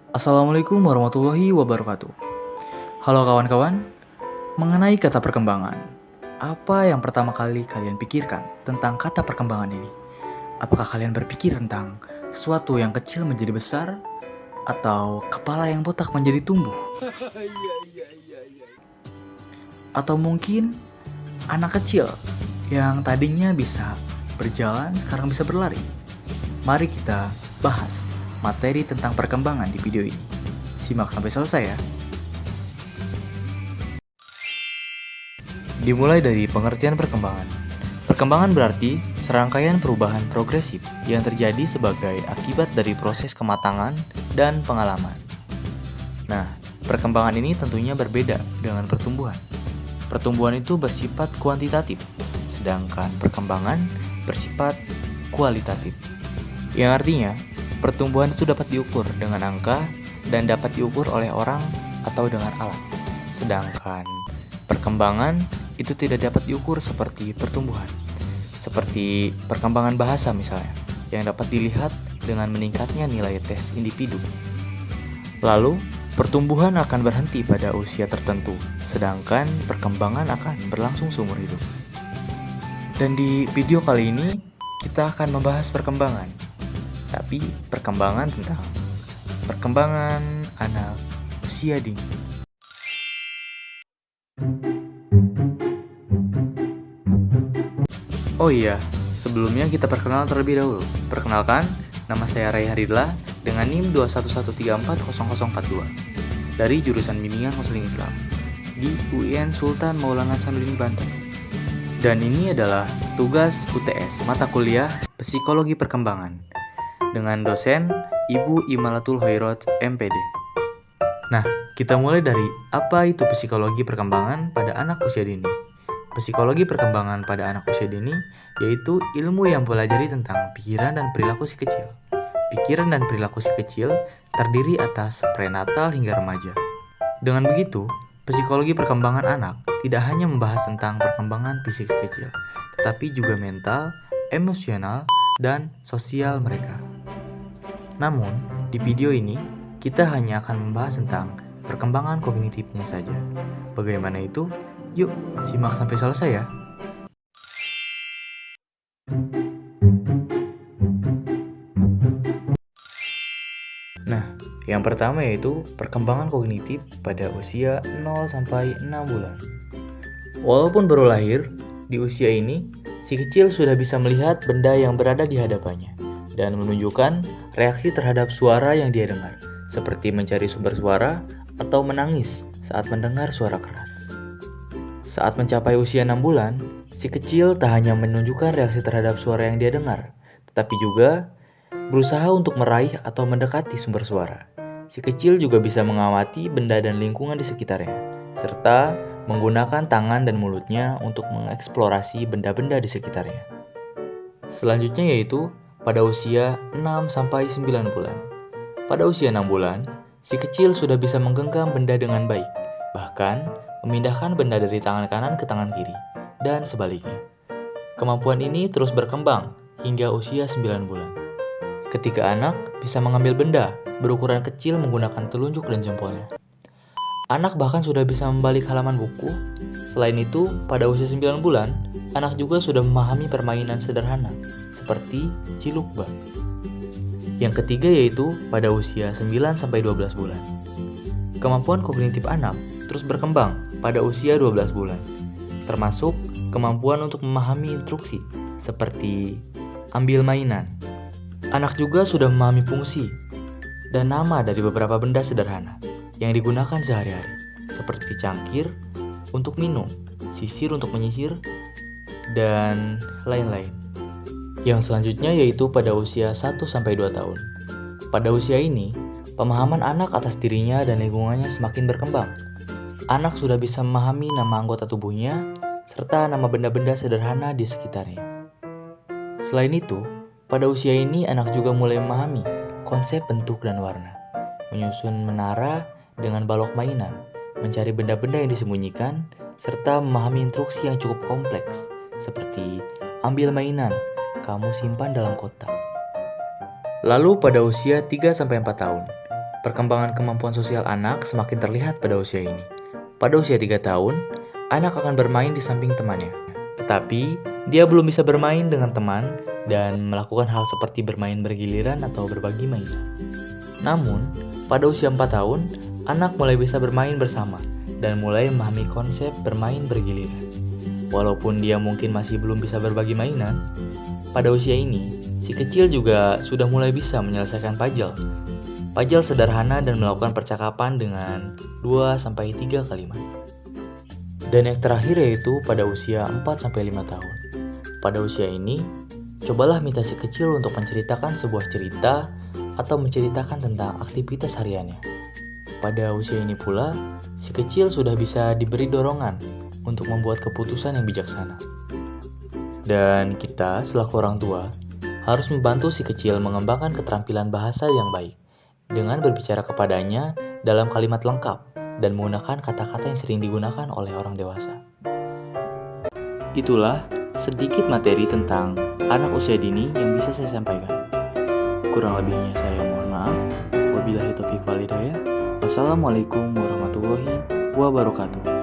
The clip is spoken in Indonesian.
Assalamualaikum warahmatullahi wabarakatuh. Halo kawan-kawan, mengenai kata perkembangan, apa yang pertama kali kalian pikirkan tentang kata perkembangan ini? Apakah kalian berpikir tentang sesuatu yang kecil menjadi besar, atau kepala yang botak menjadi tumbuh? Atau mungkin anak kecil yang tadinya bisa berjalan sekarang bisa berlari? Mari kita bahas materi tentang perkembangan di video ini. Simak sampai selesai ya. Dimulai dari pengertian perkembangan. Perkembangan berarti serangkaian perubahan progresif yang terjadi sebagai akibat dari proses kematangan dan pengalaman. Nah, perkembangan ini tentunya berbeda dengan pertumbuhan. Pertumbuhan itu bersifat kuantitatif, sedangkan perkembangan bersifat kualitatif. Yang artinya, pertumbuhan itu dapat diukur dengan angka dan dapat diukur oleh orang atau dengan alat. Sedangkan perkembangan itu tidak dapat diukur seperti pertumbuhan. Seperti perkembangan bahasa misalnya, yang dapat dilihat dengan meningkatnya nilai tes individu. Lalu, pertumbuhan akan berhenti pada usia tertentu, sedangkan perkembangan akan berlangsung seumur hidup. Dan di video kali ini, kita akan membahas perkembangan. Tapi perkembangan tentang perkembangan anak usia dini. Oh iya, sebelumnya kita perkenalan terlebih dahulu. Perkenalkan, nama saya Ray Haridla dengan NIM 211340042 dari jurusan Bimbingan Konseling Islam di UIN Sultan Maulana Hasanuddin Banten. Dan ini adalah tugas UTS mata kuliah Psikologi Perkembangan dengan dosen Ibu Imalatul Hoiroj MPD. Nah, kita mulai dari apa itu psikologi perkembangan pada anak usia dini. Psikologi perkembangan pada anak usia dini yaitu ilmu yang mempelajari tentang pikiran dan perilaku si kecil. Pikiran dan perilaku si kecil terdiri atas prenatal hingga remaja. Dengan begitu, psikologi perkembangan anak tidak hanya membahas tentang perkembangan fisik si kecil, tetapi juga mental, emosional, dan sosial mereka. Namun, di video ini, kita hanya akan membahas tentang perkembangan kognitifnya saja. Bagaimana itu? Yuk, simak sampai selesai ya. Nah, yang pertama yaitu perkembangan kognitif pada usia 0 sampai 6 bulan. Walaupun baru lahir, di usia ini, si kecil sudah bisa melihat benda yang berada di hadapannya dan menunjukkan reaksi terhadap suara yang dia dengar, seperti mencari sumber suara atau menangis saat mendengar suara keras. Saat mencapai usia 6 bulan, si kecil tak hanya menunjukkan reaksi terhadap suara yang dia dengar, tetapi juga berusaha untuk meraih atau mendekati sumber suara. Si kecil juga bisa mengamati benda dan lingkungan di sekitarnya, serta menggunakan tangan dan mulutnya untuk mengeksplorasi benda-benda di sekitarnya. Selanjutnya yaitu pada usia 6 sampai 9 bulan. Pada usia 6 bulan, si kecil sudah bisa menggenggam benda dengan baik, bahkan memindahkan benda dari tangan kanan ke tangan kiri, dan sebaliknya. Kemampuan ini terus berkembang hingga usia 9 bulan. Ketika anak bisa mengambil benda berukuran kecil menggunakan telunjuk dan jempolnya. Anak bahkan sudah bisa membalik halaman buku. Selain itu, pada usia 9 bulan, anak juga sudah memahami permainan sederhana, seperti cilukba. Yang ketiga yaitu pada usia 9-12 bulan. Kemampuan kognitif anak terus berkembang pada usia 12 bulan, termasuk kemampuan untuk memahami instruksi, seperti ambil mainan. Anak juga sudah memahami fungsi dan nama dari beberapa benda sederhana yang digunakan sehari-hari, seperti cangkir untuk minum, sisir untuk menyisir, dan lain-lain. Yang selanjutnya yaitu pada usia 1-2 tahun. Pada usia ini, pemahaman anak atas dirinya dan lingkungannya semakin berkembang. Anak sudah bisa memahami nama anggota tubuhnya, serta nama benda-benda sederhana di sekitarnya. Selain itu, pada usia ini anak juga mulai memahami konsep bentuk dan warna, menyusun menara dengan balok mainan, mencari benda-benda yang disembunyikan, serta memahami instruksi yang cukup kompleks, seperti ambil mainan, kamu simpan dalam kotak. Lalu pada usia 3-4 tahun, Perkembangan kemampuan sosial anak semakin terlihat pada usia ini. Pada usia 3 tahun, anak akan bermain di samping temannya. Tetapi, dia belum bisa bermain dengan teman dan melakukan hal seperti bermain bergiliran atau berbagi mainan. Namun, pada usia 4 tahun, anak mulai bisa bermain bersama dan mulai memahami konsep bermain bergiliran. Walaupun dia mungkin masih belum bisa berbagi mainan, pada usia ini, si kecil juga sudah mulai bisa menyelesaikan puzzle. Puzzle sederhana dan melakukan percakapan dengan 2-3 kalimat. Dan yang terakhir yaitu pada usia 4-5 tahun. Pada usia ini, cobalah minta si kecil untuk menceritakan sebuah cerita atau menceritakan tentang aktivitas hariannya. Pada usia ini pula, si kecil sudah bisa diberi dorongan untuk membuat keputusan yang bijaksana. Dan kita selaku orang tua harus membantu si kecil mengembangkan keterampilan bahasa yang baik dengan berbicara kepadanya dalam kalimat lengkap dan menggunakan kata-kata yang sering digunakan oleh orang dewasa. Itulah sedikit materi tentang anak usia dini yang bisa saya sampaikan. Kurang lebihnya saya mohon maaf. Wabillahi taufiq wal hidayah. Wassalamualaikum warahmatullahi wabarakatuh.